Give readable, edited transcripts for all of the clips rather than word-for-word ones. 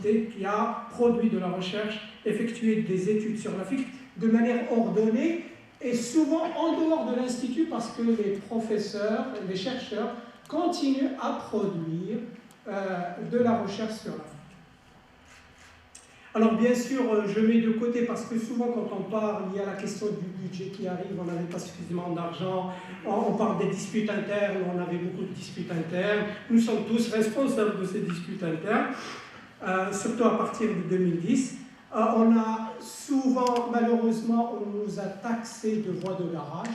université qui a produit de la recherche, effectué des études sur l'Afrique de manière ordonnée et souvent en dehors de l'Institut parce que les professeurs, les chercheurs continuent à produire de la recherche sur l'Afrique. Alors bien sûr, je mets de côté parce que souvent quand on parle, il y a la question du budget qui arrive, on n'avait pas suffisamment d'argent, on parle des disputes internes, on avait beaucoup de disputes internes, nous sommes tous responsables de ces disputes internes, surtout à partir de 2010. On a souvent, malheureusement, on nous a taxé de voies de garage.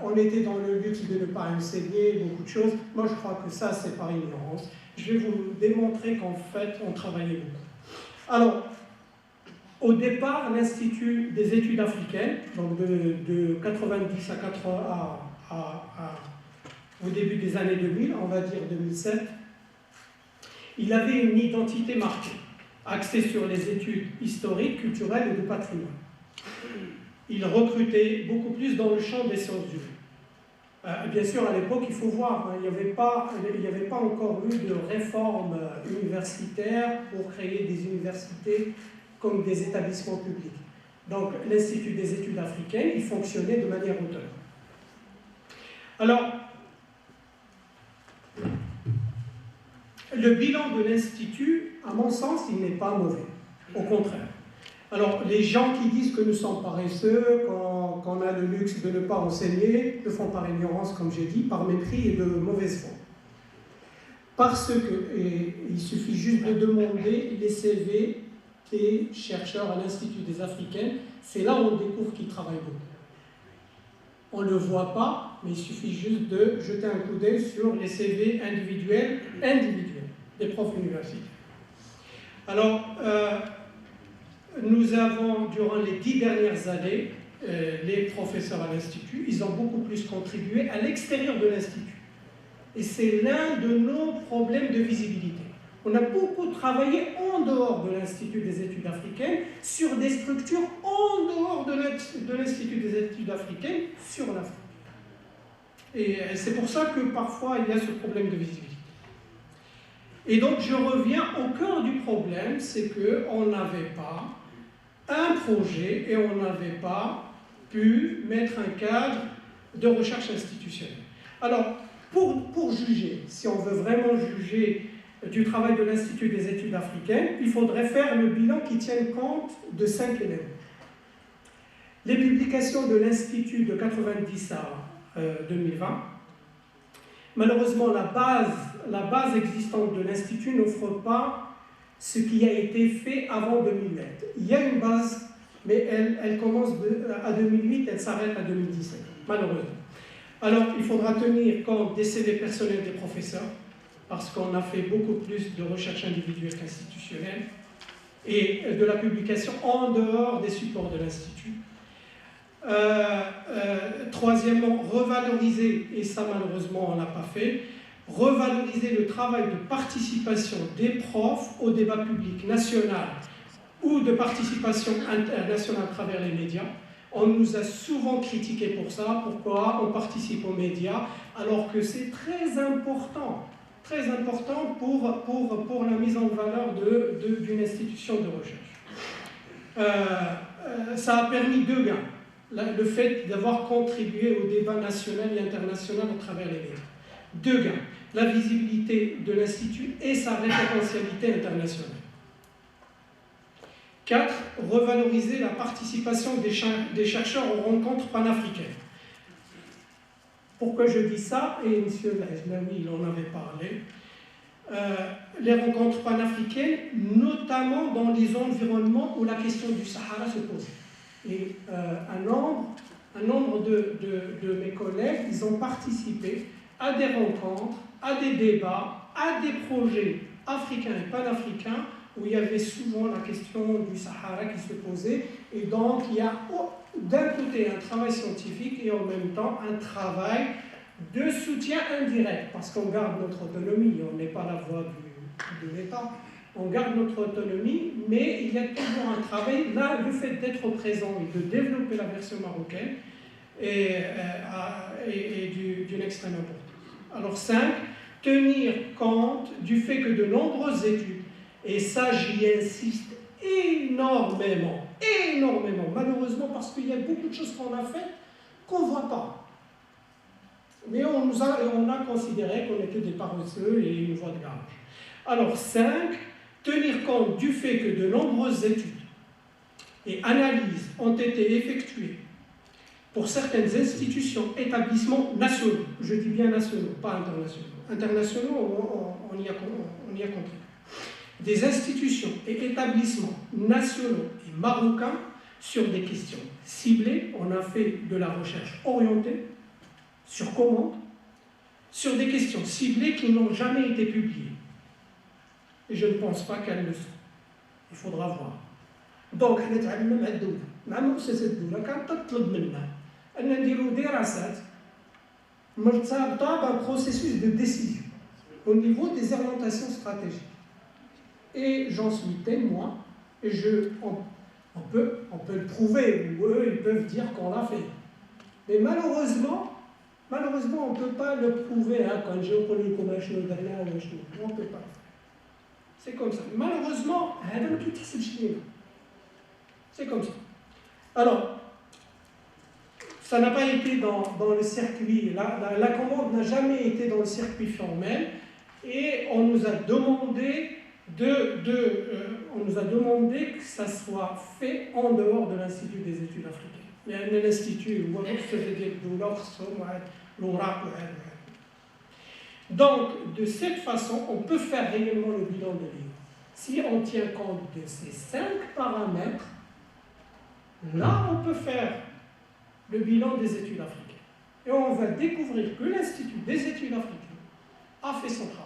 On était dans le luxe de ne pas enseigner beaucoup de choses. Moi, je crois que ça, c'est par ignorance. Je vais vous démontrer qu'en fait, on travaillait beaucoup. Alors, au départ, l'Institut des études africaines, donc de 90 au début des années 2000, on va dire 2007, il avait une identité marquée, axée sur les études historiques, culturelles et de patrimoine. Il recrutait beaucoup plus dans le champ des sciences humaines. Bien sûr, à l'époque, il faut voir, il n'y avait pas encore eu de réforme universitaire pour créer des universités comme des établissements publics. Donc, l'Institut des études africaines, il fonctionnait de manière autonome. Alors, le bilan de l'Institut, à mon sens, il n'est pas mauvais. Au contraire. Alors, les gens qui disent que nous sommes paresseux, qu'on a le luxe de ne pas enseigner, le font par ignorance, comme j'ai dit, par mépris et de mauvaise foi. Parce que, il suffit juste de demander les CV des chercheurs à l'Institut des Africaines, c'est là où on découvre qu'ils travaillent beaucoup. On ne le voit pas, mais il suffit juste de jeter un coup d'œil sur les CV individuels des profs universitaires. Alors, nous avons, durant les 10 dernières années, les professeurs à l'Institut, ils ont beaucoup plus contribué à l'extérieur de l'Institut. Et c'est l'un de nos problèmes de visibilité. On a beaucoup travaillé en dehors de l'Institut des études africaines, sur des structures en dehors de l'Institut des études africaines, sur l'Afrique. Et c'est pour ça que parfois il y a ce problème de visibilité. Et donc je reviens au cœur du problème, c'est qu'on n'avait pas un projet et on n'avait pas pu mettre un cadre de recherche institutionnelle. Alors, pour juger, si on veut vraiment juger du travail de l'Institut des études africaines, il faudrait faire le bilan qui tienne compte de 5 éléments. Les publications de l'Institut de 90 à 2020, malheureusement la base existante de l'Institut n'offre pas ce qui a été fait avant 2008. Il y a une base, mais elle commence à 2008, elle s'arrête à 2017, malheureusement. Alors, il faudra tenir compte des CV personnels des professeurs, parce qu'on a fait beaucoup plus de recherche individuelle qu'institutionnelle, et de la publication en dehors des supports de l'Institut. Troisièmement, revaloriser, et ça malheureusement on ne l'a pas fait, revaloriser le travail de participation des profs au débat public national ou de participation internationale à travers les médias. On nous a souvent critiqué pour ça, pourquoi on participe aux médias, alors que c'est très important pour la mise en valeur d'une institution de recherche. Ça a permis 2 gains. Le fait d'avoir contribué au débat national et international à travers les médias. 2 gains. La visibilité de l'Institut et sa référentialité internationale. 4. Revaloriser la participation des chercheurs aux rencontres panafricaines. Pourquoi je dis ça? Et M. Lajnaoui, il en avait parlé. Les rencontres panafricaines, notamment dans les environnements où la question du Sahara se pose. Et un nombre de mes collègues, ils ont participé à des rencontres, à des débats, à des projets africains et panafricains où il y avait souvent la question du Sahara qui se posait. Et donc, il y a d'un côté un travail scientifique et en même temps un travail de soutien indirect, parce qu'on garde notre autonomie, on n'est pas la voix de l'État, on garde notre autonomie, mais il y a toujours un travail. Là, le fait d'être présent et de développer la version marocaine est d'une extrême importance. Alors 5, tenir compte du fait que de nombreuses études Et ça, j'y insiste énormément, énormément, malheureusement, parce qu'il y a beaucoup de choses qu'on a faites qu'on ne voit pas. Mais on a considéré qu'on était des paresseux et une voie de garage. Alors, 5, tenir compte du fait que de nombreuses études et analyses ont été effectuées pour certaines institutions, établissements nationaux, je dis bien nationaux, pas internationaux. Internationaux, on y a compris. Des institutions et établissements nationaux et marocains sur des questions ciblées. On a fait de la recherche orientée, sur commande, sur des questions ciblées qui n'ont jamais été publiées. Et je ne pense pas qu'elles le sont. Il faudra voir. Donc, nous avons fait مع مؤسسة الدولة كانت تطلب منا أن نديروا دراسات مرتبطة d'un processus de décision au niveau des orientations stratégiques. Et j'en suis témoin, et on peut le prouver, ou eux, ils peuvent dire qu'on l'a fait. Mais malheureusement, on ne peut pas le prouver, hein, quand j'ai reconnu comment je le donne, on ne peut pas le faire. C'est comme ça. Malheureusement, c'est comme ça. Alors, ça n'a pas été dans le circuit, la commande n'a jamais été dans le circuit formel, et on nous a demandé que ça soit fait en dehors de l'Institut des études africaines. Mais l'Institut, donc, de cette façon, on peut faire réellement le bilan de l'île. Si on tient compte de ces 5 paramètres, là, on peut faire le bilan des études africaines. Et on va découvrir que l'Institut des études africaines a fait son travail.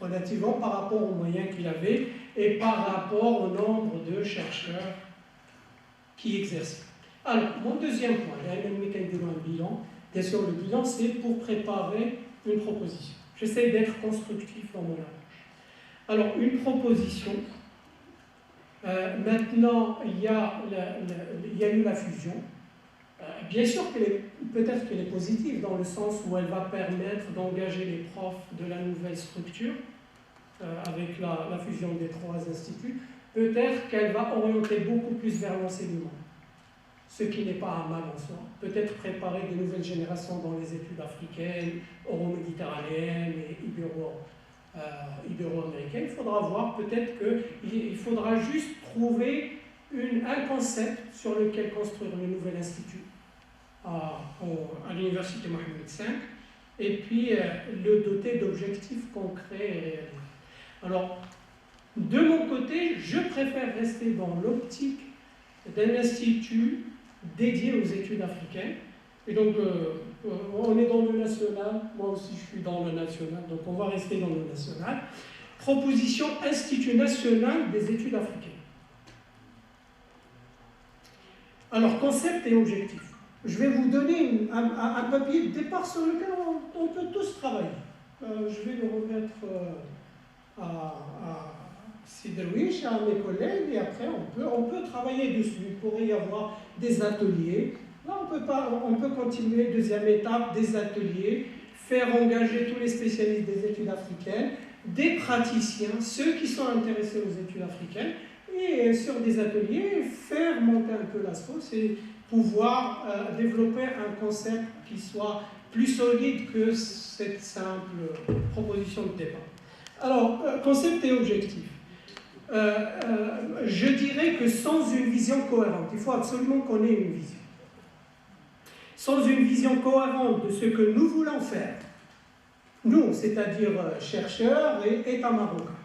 Relativement par rapport aux moyens qu'il avait et par rapport au nombre de chercheurs qui exercent. Alors, mon deuxième point, un bilan. Bien sûr, le bilan, c'est pour préparer une proposition. J'essaie d'être constructif dans mon approche. Alors, une proposition, maintenant, il y a eu la fusion. Bien sûr, peut-être qu'elle est positive dans le sens où elle va permettre d'engager les profs de la nouvelle structure avec la fusion des 3 instituts. Peut-être qu'elle va orienter beaucoup plus vers l'enseignement, ce qui n'est pas un mal en soi. Peut-être préparer de nouvelles générations dans les études africaines, euro-méditerranéennes et ibéro-américaines. Il faudra voir, peut-être qu'il faudra juste trouver un concept sur lequel construire le nouvel institut à l'université Mohammed V, et puis le doter d'objectifs concrets et réalistes. Alors, de mon côté, je préfère rester dans l'optique d'un institut dédié aux études africaines. Et donc, on est dans le national, moi aussi je suis dans le national, donc on va rester dans le national. Proposition Institut national des études africaines. Alors, concept et objectif. Je vais vous donner un papier de départ sur lequel on peut tous travailler. Je vais le remettre à Siderwish, à mes collègues, et après on peut travailler dessus. Il pourrait y avoir des ateliers. Là, on peut continuer, deuxième étape, des ateliers, faire engager tous les spécialistes des études africaines, des praticiens, ceux qui sont intéressés aux études africaines, et sur des ateliers, faire monter un peu la sauce et pouvoir développer un concept qui soit plus solide que cette simple proposition de départ. Alors, concept et objectif. Je dirais que sans une vision cohérente, il faut absolument qu'on ait une vision. Sans une vision cohérente de ce que nous voulons faire, nous, c'est-à-dire chercheurs et État marocain,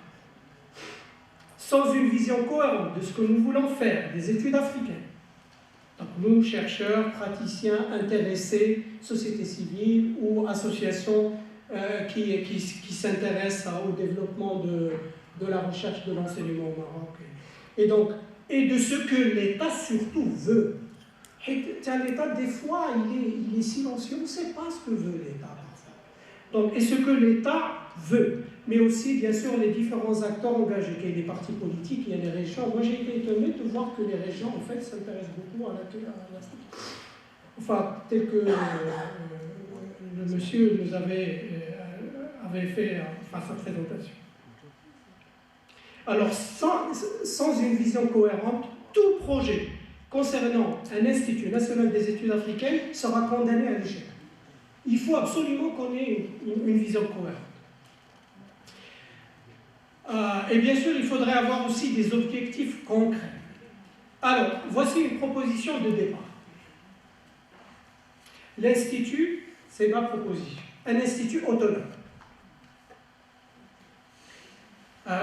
sans une vision cohérente de ce que nous voulons faire des études africaines, donc nous, chercheurs, praticiens, intéressés, société civile ou associations qui s'intéressent au développement de la recherche de l'enseignement au Maroc, et de ce que l'État surtout veut. L'État, des fois, il est silencieux, on ne sait pas ce que veut l'État parfois. Donc, et ce que l'État veut, mais aussi, bien sûr, les différents acteurs engagés. Il y a des partis politiques, il y a des régions. Moi, j'ai été étonné de voir que les régions, en fait, s'intéressent beaucoup à l'Afrique. Enfin, tel que le monsieur nous avait fait sa présentation. Alors, sans une vision cohérente, tout projet concernant un Institut national des études africaines sera condamné à l'échec. Il faut absolument qu'on ait une vision cohérente. Et bien sûr, il faudrait avoir aussi des objectifs concrets. Alors, voici une proposition de départ. L'Institut, c'est ma proposition, un institut autonome.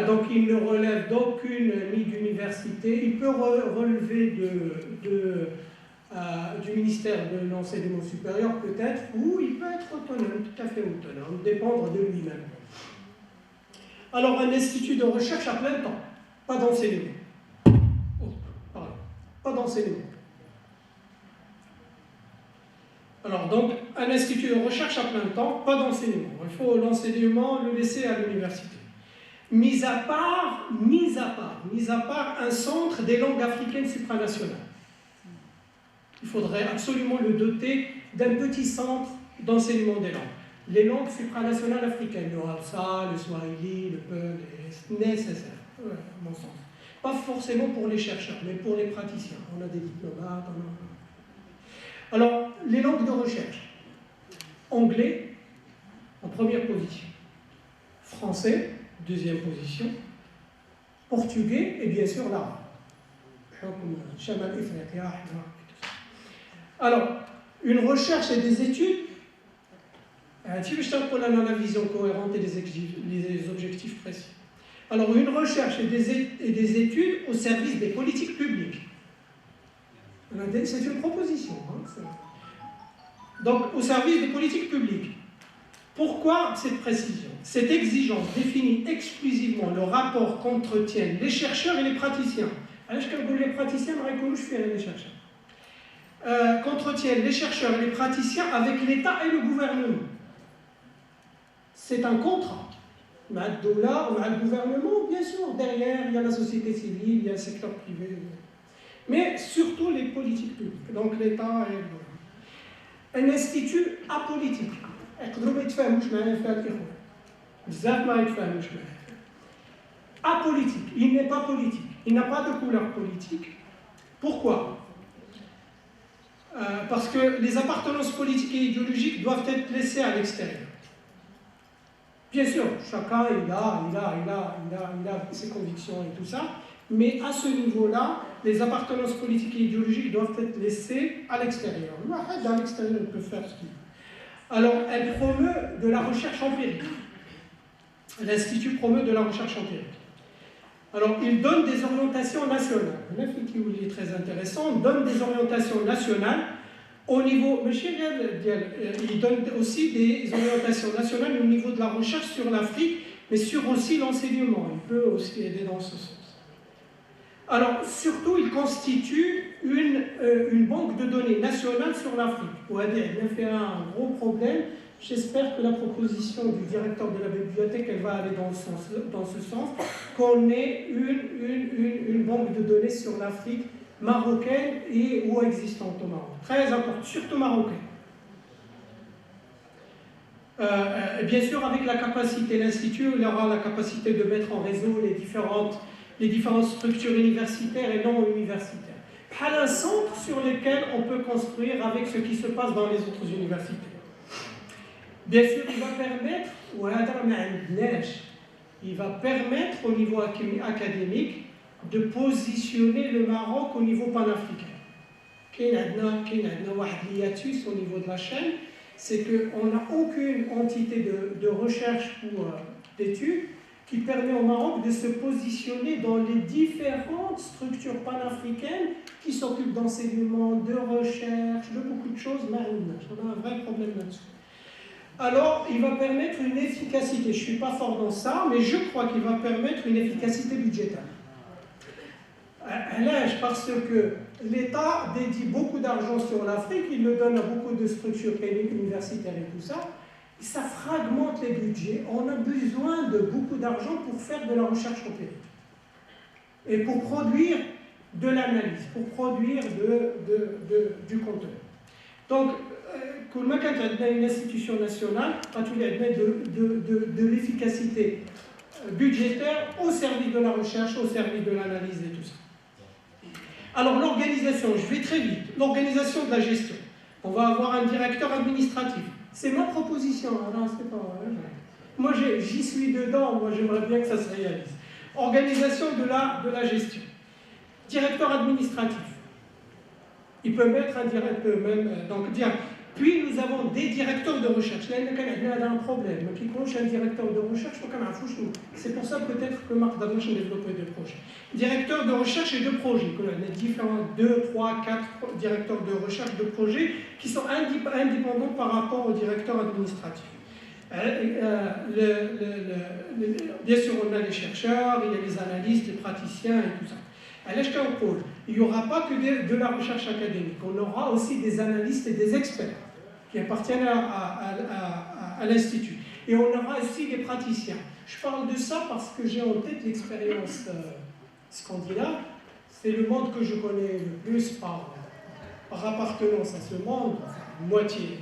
Donc, il ne relève d'aucune ni d'université. Il peut relever du ministère de l'enseignement supérieur, peut-être, ou il peut être autonome, tout à fait autonome, dépendre de lui-même. Alors, un institut de recherche à plein temps, pas d'enseignement. Oh, pardon, pas d'enseignement. Alors, donc, un institut de recherche à plein temps, pas d'enseignement. Il faut l'enseignement le laisser à l'université. Mis à part un centre des langues africaines supranationales. Il faudrait absolument le doter d'un petit centre d'enseignement des langues. Les langues supranationales africaines, le Hausa, le Swahili, le Peul, c'est nécessaire, à mon sens. Pas forcément pour les chercheurs, mais pour les praticiens. On a des diplomates, Alors, les langues de recherche. Anglais, en première position. Français, deuxième position. Portugais, et bien sûr l'arabe. Alors, une recherche et des études, la vision cohérente et les objectifs précis. Alors, une recherche et des études au service des politiques publiques. C'est une proposition. Donc, au service des politiques publiques. Pourquoi cette précision? Cette exigence définit exclusivement le rapport qu'entretiennent les chercheurs et les praticiens. Alors, je dis les praticiens, je fais les chercheurs. Qu'entretiennent les chercheurs et les praticiens avec l'État et le gouvernement. C'est un contrat. Madoula, on a le gouvernement, bien sûr, derrière, il y a la société civile, il y a le secteur privé. Mais surtout les politiques publiques, donc l'État et le gouvernement. Un institut apolitique. Apolitique, il n'est pas politique, il n'a pas de couleur politique. Pourquoi? Parce que les appartenances politiques et idéologiques doivent être laissées à l'extérieur. Bien sûr, chacun il a ses convictions et tout ça, mais à ce niveau-là, les appartenances politiques et idéologiques doivent être laissées à l'extérieur. À l'extérieur, il peut faire ce qu'il veut. Alors, elle promeut de la recherche empirique. L'Institut promeut de la recherche empirique. Alors, il donne des orientations nationales. Il est très intéressant. Il donne des orientations nationales au niveau. Il donne aussi des orientations nationales au niveau de la recherche sur l'Afrique, mais sur aussi l'enseignement. Il peut aussi aider dans ce sens. Alors, surtout, il constitue une banque de données nationale sur l'Afrique. Il a fait un gros problème. J'espère que la proposition du directeur de la bibliothèque, elle va aller dans ce sens, qu'on ait une banque de données sur l'Afrique marocaine ou existante au Maroc. Très important, surtout marocaine. Bien sûr, avec la capacité, l'Institut, il aura la capacité de mettre en réseau les différentes structures universitaires et non universitaires. Il y a un centre sur lequel on peut construire avec ce qui se passe dans les autres universités. Bien sûr, il va permettre au niveau académique de positionner le Maroc au niveau panafricain. Il y a un hiatus au niveau de la chaîne, c'est qu'on n'a aucune entité de recherche ou d'études qui permet au Maroc de se positionner dans les différentes structures panafricaines qui s'occupent d'enseignement, de recherche, de beaucoup de choses. On a un vrai problème là-dessus. Alors, il va permettre une efficacité. Je ne suis pas fort dans ça, mais je crois qu'il va permettre une efficacité budgétaire. Parce que l'État dédie beaucoup d'argent sur l'Afrique, il le donne à beaucoup de structures universitaires et tout ça. Ça fragmente les budgets. On a besoin de beaucoup d'argent pour faire de la recherche empirique. Et pour produire de l'analyse, pour produire du contenu. Donc, quand on a une institution nationale, de l'efficacité budgétaires au service de la recherche, au service de l'analyse et tout ça. Alors l'organisation, je vais très vite, l'organisation de la gestion. On va avoir un directeur administratif. C'est ma proposition, alors c'est pas vrai. Moi j'y suis dedans, moi j'aimerais bien que ça se réalise. Organisation de la gestion. Directeur administratif. Il peut mettre un directeur même, donc dire. Puis nous avons des directeurs de recherche. Là, il y a un problème. Qui coach un directeur de recherche, c'est pour ça peut-être que Marc Daboche a développé des projets. Directeur de recherche et de projet. Les différents 2, 3, 4 directeurs de recherche de projets qui sont indépendants par rapport au directeur administratif. Bien sûr, on a les chercheurs, il y a les analystes, les praticiens et tout ça. Il n'y aura pas que de la recherche académique, on aura aussi des analystes et des experts qui appartiennent à l'Institut. Et on aura aussi des praticiens. Je parle de ça parce que j'ai en tête l'expérience scandinave. C'est le monde que je connais le plus par appartenance à ce monde, enfin, moitié.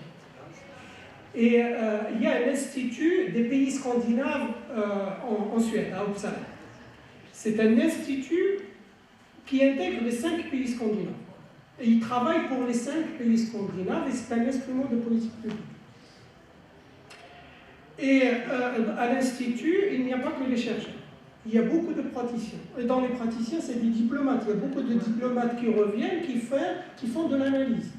Et il y a un institut des pays scandinaves en Suède, à Uppsala. C'est un institut qui intègre les 5 pays scandinaves. Et il travaille pour les 5 pays scandinaves et c'est un instrument de politique publique. Et à l'Institut, il n'y a pas que les chercheurs. Il y a beaucoup de praticiens. Et dans les praticiens, c'est des diplomates. Il y a beaucoup de diplomates qui reviennent, qui font de l'analyse.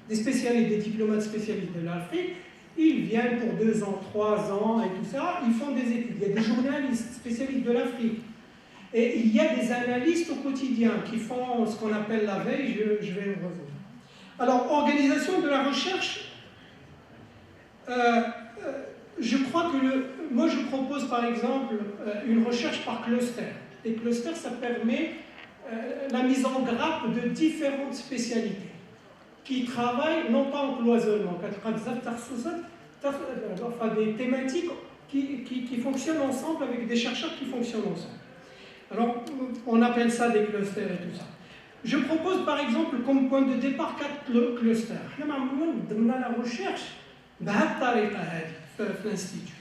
Des spécialistes, des diplomates spécialistes de l'Afrique, ils viennent pour 2 ans, 3 ans et tout ça, ils font des études. Il y a des journalistes spécialistes de l'Afrique. Et il y a des analystes au quotidien qui font ce qu'on appelle la veille, je vais revenir. Alors, organisation de la recherche, je crois que moi je propose par exemple une recherche par cluster. Les clusters, ça permet la mise en grappe de différentes spécialités qui travaillent non pas en cloisonnement, enfin des thématiques qui fonctionnent ensemble avec des chercheurs qui fonctionnent ensemble. Alors, on appelle ça des clusters et tout ça. Je propose par exemple comme point de départ 4 clusters. Dans la recherche, في l'Institut.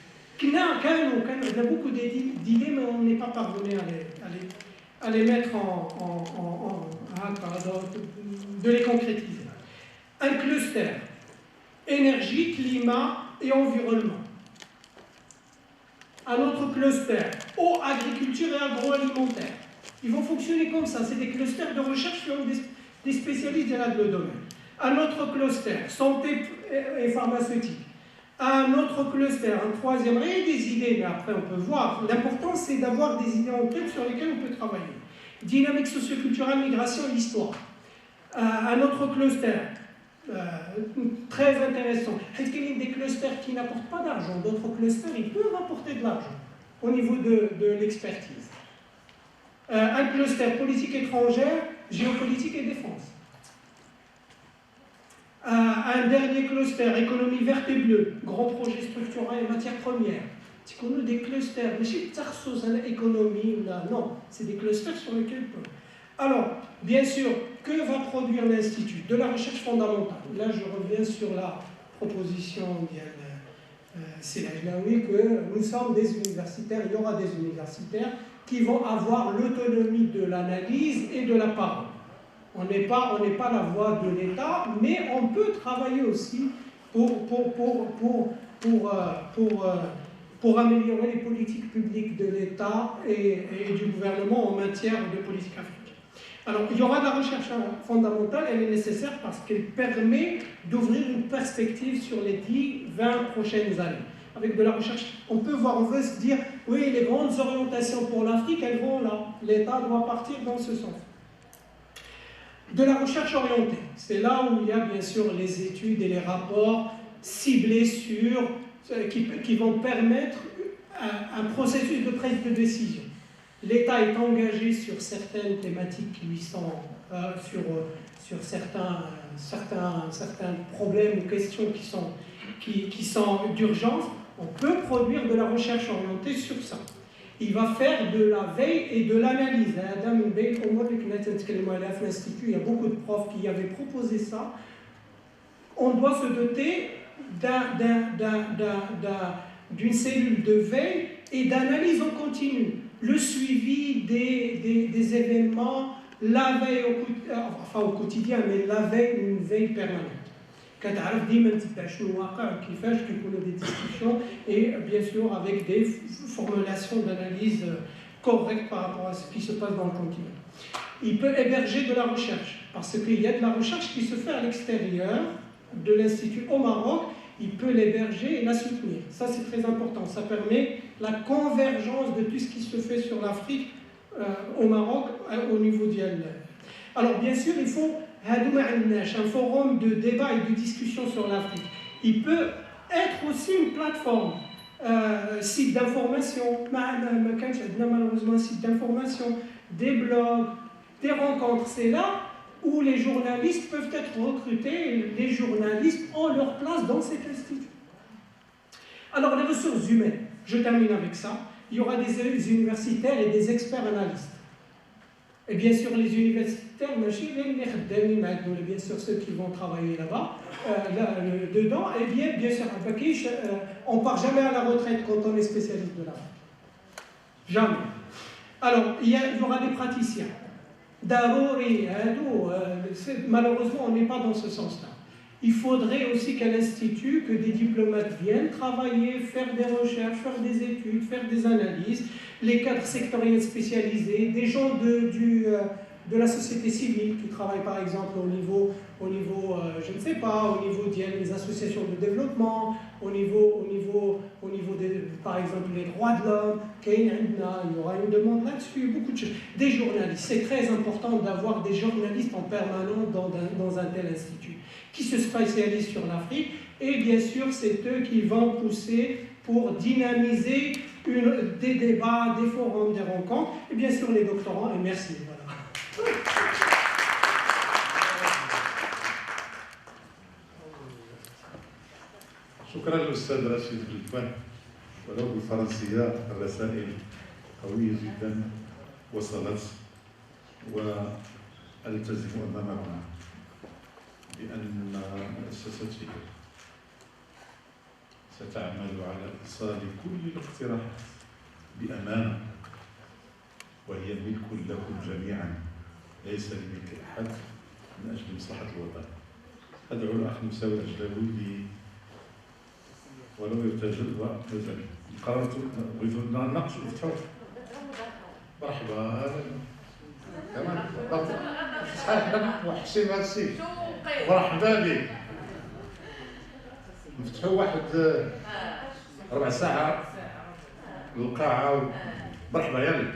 On a beaucoup d'idées, mais on n'est pas parvenu à les mettre de les concrétiser. Un cluster, énergie, climat et environnement. Un autre cluster, eau, agriculture et agroalimentaire. Ils vont fonctionner comme ça, c'est des clusters de recherche qui ont des spécialistes dans le domaine. Un autre cluster, santé et pharmaceutique. Un autre cluster, un troisième, il y a des idées, mais après on peut voir. L'important c'est d'avoir des idées en tête sur lesquelles on peut travailler. Dynamique socioculturelle, migration et l'histoire. Un autre cluster, très intéressant. Il y a des clusters qui n'apportent pas d'argent, d'autres clusters ils peuvent apporter de l'argent au niveau de l'expertise. Un cluster politique étrangère, géopolitique et défense. Un dernier cluster, économie verte et bleue, grands projets structurants et matières premières. Tu connais des clusters, mais c'est économie, non, c'est des clusters sur lesquels on peut. Alors, bien sûr, que va produire l'Institut? De la recherche fondamentale. Là, je reviens sur la proposition d'El-Ajlaoui que nous sommes des universitaires, il y aura des universitaires qui vont avoir l'autonomie de l'analyse et de la parole. On n'est pas la voix de l'État, mais on peut travailler aussi pour améliorer les politiques publiques de l'État et du gouvernement en matière de politique africaine. Alors, il y aura de la recherche fondamentale, elle est nécessaire parce qu'elle permet d'ouvrir une perspective sur les 10-20 prochaines années. Avec de la recherche, on peut voir, on veut se dire, oui, les grandes orientations pour l'Afrique, elles vont là. L'État doit partir dans ce sens. De la recherche orientée, c'est là où il y a bien sûr les études et les rapports ciblés sur, qui vont permettre un processus de prise de décision. L'État est engagé sur certaines thématiques qui lui sont, sur certains problèmes ou questions qui sont d'urgence. On peut produire de la recherche orientée sur ça. Il va faire de la veille et de l'analyse. Il y a beaucoup de profs qui avaient proposé ça. On doit se doter d'une cellule de veille et d'analyse en continu, le suivi des événements, la veille au quotidien, mais la veille, une veille permanente. كتعرف ديما تتبع شنو واقع كيفاش كيكونوا des discussions et bien sûr avec des formulations d'analyse correctes par rapport à ce qui se passe dans le continent. Il peut héberger de la recherche parce qu'il y a de la recherche qui se fait à l'extérieur de l'Institut au Maroc. Il peut l'héberger et la soutenir. Ça, c'est très important. Ça permet la convergence de tout ce qui se fait sur l'Afrique au Maroc au niveau d'IAL. Alors, bien sûr, il faut un forum de débat et de discussion sur l'Afrique. Il peut être aussi une plateforme, site d'information. Malheureusement, site d'information, des blogs, des rencontres. C'est là où les journalistes peuvent être recrutés et les journalistes ont leur place dans cet institut. Alors, les ressources humaines, je termine avec ça. Il y aura des universitaires et des experts analystes. Et bien sûr, les universitaires, bien sûr ceux qui vont travailler là-bas, dedans, et bien sûr, on ne part jamais à la retraite quand on est spécialiste de l'Afrique. Jamais. Alors, il y aura des praticiens. Darouri, malheureusement, on n'est pas dans ce sens-là. Il faudrait aussi qu'à l'Institut, que des diplomates viennent travailler, faire des recherches, faire des études, faire des analyses, les cadres sectoriels spécialisés, des gens de la société civile qui travaillent par exemple au niveau je ne sais pas, au niveau des associations de développement, au niveau par exemple les droits de l'homme, il y aura une demande là-dessus, beaucoup de choses. Des journalistes, c'est très important d'avoir des journalistes en permanence dans un tel institut, qui se spécialisent sur l'Afrique, et bien sûr c'est eux qui vont pousser pour dynamiser des débats, des forums, des rencontres, et bien sûr les doctorants, et merci. Voilà. شكرا للأستاذ رشيد بلتوان. ولو بالفرنسية الرسائل قوية جدا وصلت، وألتزم أمامكم بأن مؤسستي ستعمل على إيصال كل الاقتراحات بأمانة، وهي ملك لكم جميعا، ليس لملك أحد، من أجل مصلحة الوطن. أدعو الأخ مساوي الأجلاوي ولو يرتجل ومازال قررت بغيتو نناقشوا نفتحوا. مرحبا كمان شحال وحشين هذا الشيء. مرحبا بك. نفتحوا واحد ربع ساعة القاعة. مرحبا يلا.